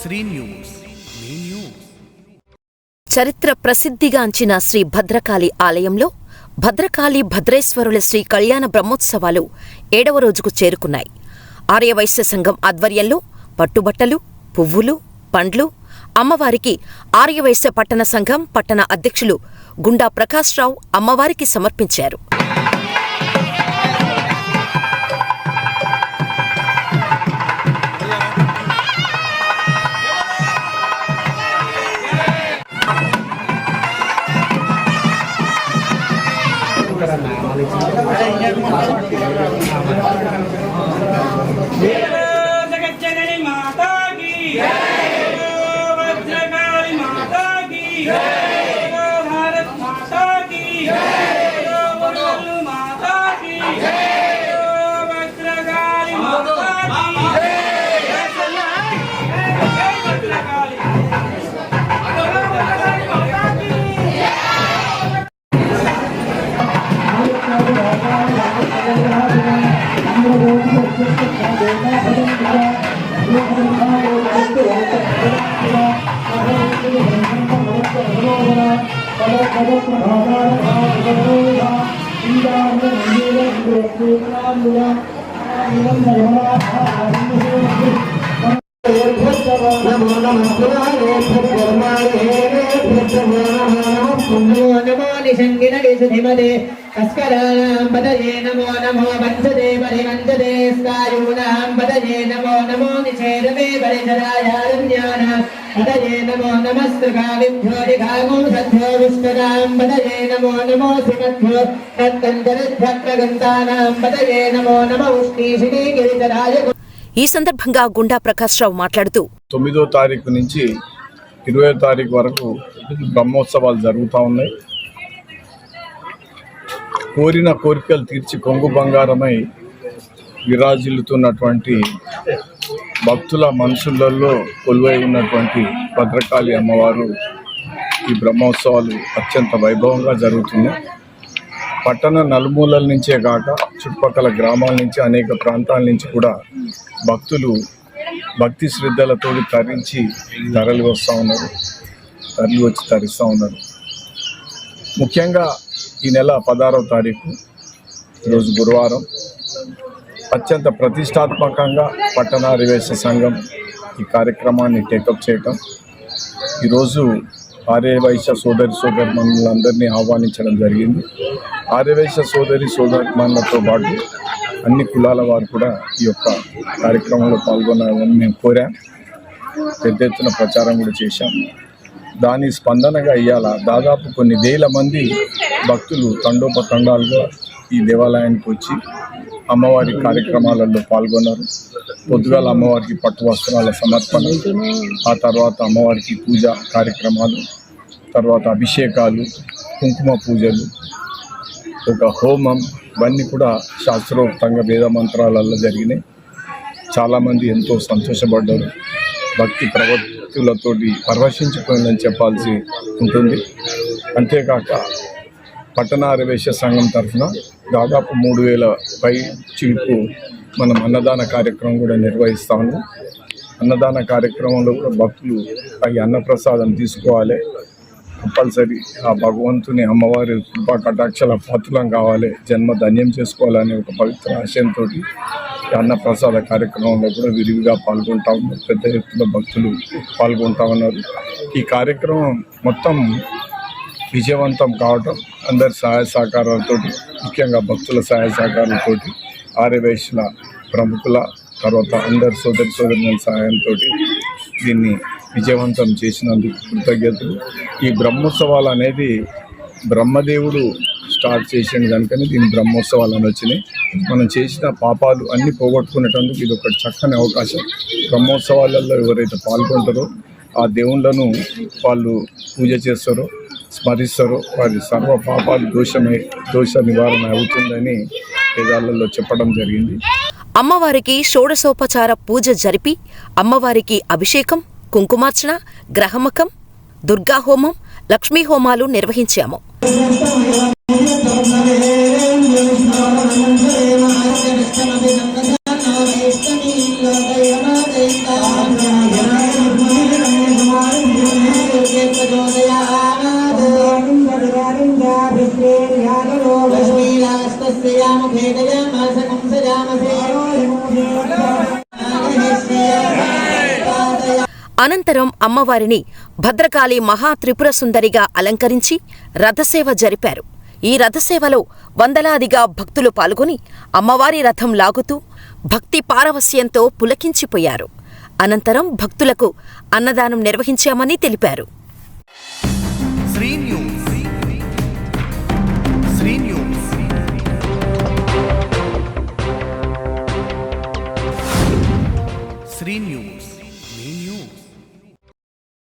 Shri news మీ news. చరిత్ర ప్రసిద్ధిగాంచిన శ్రీ భద్రకాళి ఆలయంలో భద్రకాళి భద్రేశ్వరుల శ్రీ కళ్యాణ బ్రహ్మోత్సవాలు 7వ రోజుకు చేరుకున్నాయి. ఆర్యవైశ్య సంఘం ఆధ్వర్యంలో పట్టుబట్టలు, పువ్వులు, పండ్లు అమ్మవారికి ఆర్యవైశ్య పట్టణ సంఘం పట్టణ అధ్యక్షులు గుండా ప్రకాశ్రావు అమ్మవారికి సమర్పించారు. జగజ్జనని మాతా కీ భద్రకాళి మాతా కీ భారత్ మాతా కీ మాతా కీ భద్రకాళి మాతా కీ భద్రకాళి నమో నమో నిషంగిన విశుధిమదే కస్కరాణాం పదయే నమో నమో వంచదే పరివంచదే స్కాయూనాం పదయే నమో నమో నిషేదమే పరిచరాయారణ్యానాం పదయే నమో నమస్త్రకావిభ్యో నిఘాగో సద్భ్యో విష్ణునాం పదయే నమో నమో శ్రీమద్భ్యో తత్తంతరధ్వక్రగంతానాం పదయే నమో నమ ఉష్ణీషిణీ గిరిధరాయ. ఈ సందర్భంగా గుండా ప్రకాశ్రావు మాట్లాడుతూ 9వ తారీఖు నుంచి 20వ తారీఖు వరకు బ్రహ్మోత్సవాలు జరుగుతూ ఉన్నాయి. కోరిన కోరికలు తీర్చి కొంగు బంగారమై విరాజిల్లుతున్నటువంటి భక్తుల మనసులలో కొలువై ఉన్నటువంటి భద్రకాళి అమ్మవారు ఈ బ్రహ్మోత్సవాలు అత్యంత వైభవంగా జరుగుతున్నాయి. పట్టణ నలుమూలల నుంచే కాక చుట్టుపక్కల గ్రామాల నుంచి అనేక ప్రాంతాల నుంచి కూడా భక్తులు భక్తి శ్రద్ధలతో తరలి వస్తూ ఉన్నారు, తరలి వచ్చి తరిస్తూ ఉన్నారు. ముఖ్యంగా ఈ నెల 16వ తారీఖు ఈరోజు గురువారం అత్యంత ప్రతిష్టాత్మకంగా పట్టణ ఆర్యవైశ్య సంఘం ఈ కార్యక్రమాన్ని టేకప్ చేయటం, ఈరోజు ఆర్యవైశ్య సోదరిమణులందరినీ ఆహ్వానించడం జరిగింది. ఆర్యవైశ్య సోదరిమణులతో పాటు అన్ని కులాల వారు కూడా ఈ యొక్క కార్యక్రమంలో పాల్గొనాలని మేము కోరాం. పెద్ద ఎత్తున ప్రచారం కూడా చేశాం. దాని స్పందనగా ఇవాళ దాదాపు కొన్ని వేల మంది భక్తులు తండోపతండాలుగా ఈ దేవాలయానికి వచ్చి అమ్మవారి కార్యక్రమాలలో పాల్గొన్నారు. పొద్దుగాల అమ్మవారికి పట్టు వస్త్రాల సమర్పణ, ఆ తర్వాత అమ్మవారికి పూజ కార్యక్రమాలు, తర్వాత అభిషేకాలు, కుంకుమ పూజలు, ఒక హోమం, ఇవన్నీ కూడా శాస్త్రోక్తంగా వేద మంత్రాలలో జరిగినాయి. చాలామంది ఎంతో సంతోషపడ్డారు. భక్తి ప్రవృత్తులతోటి పరవశించిపోయిందని చెప్పాల్సి ఉంటుంది. అంతేకాక పట్టణ ఆర్యవైశ్య సంఘం తరఫున దాదాపు 3000 పై చిలుకు మనం అన్నదాన కార్యక్రమం కూడా నిర్వహిస్తా ఉన్నాం. అన్నదాన కార్యక్రమంలో కూడా భక్తులు ఈ అన్నప్రసాదం తీసుకోవాలి, కంపల్సరీ ఆ భగవంతుని అమ్మవారి కృపా కటాక్షల పాత్రలం కావాలి, జన్మ ధన్యం చేసుకోవాలనే ఒక పవిత్ర ఆశయంతో అన్నప్రసాద కార్యక్రమంలో కూడా విరివిగా పాల్గొంటా ఉన్నారు. పెద్ద ఎత్తున భక్తులు పాల్గొంటా ఉన్నారు. ఈ కార్యక్రమం మొత్తం విజయవంతం కావటం అందరి సహాయ సహకారాలతో, ముఖ్యంగా భక్తుల సహాయ సహకారాలతో, ఆర్యవైశ్యుల ప్రముఖుల తర్వాత అందరి సోదరిమణుల సహాయంతో దీన్ని విజయవంతం చేసినందుకు కృతజ్ఞతలు. ఈ బ్రహ్మోత్సవాలు అనేది బ్రహ్మదేవుడు స్టార్ట్ చేసింది కనుకనే దీని బ్రహ్మోత్సవాలు అని వచ్చినాయి. మనం చేసిన పాపాలు అన్నీ పోగొట్టుకునేటందుకు ఇది ఒక చక్కని అవకాశం. బ్రహ్మోత్సవాలలో ఎవరైతే పాల్గొంటారో ఆ దేవుళ్ళను వాళ్ళు పూజ చేస్తారో, స్మరిస్తారో వారి సర్వ పాపాలు దోష నివారణ అవుతుందని వేదాలలో చెప్పడం జరిగింది. అమ్మవారికి షోడశోపచార పూజ జరిపి అమ్మవారికి అభిషేకం, కుంకుమార్చన, గ్రహమకం, దుర్గాహోమం, లక్ష్మీ హోమాలు నిర్వహించాము. అనంతరం అమ్మవారిని భద్రకాళి మహాత్రిపుర సుందరిగా అలంకరించి రథసేవ జరిపారు. ఈ రథసేవలో వందలాదిగా భక్తులు పాల్గొని అమ్మవారి రథం లాగుతూ భక్తి పారవస్యంతో పులకించిపోయారు. అనంతరం భక్తులకు అన్నదానం నిర్వహించామని తెలిపారు.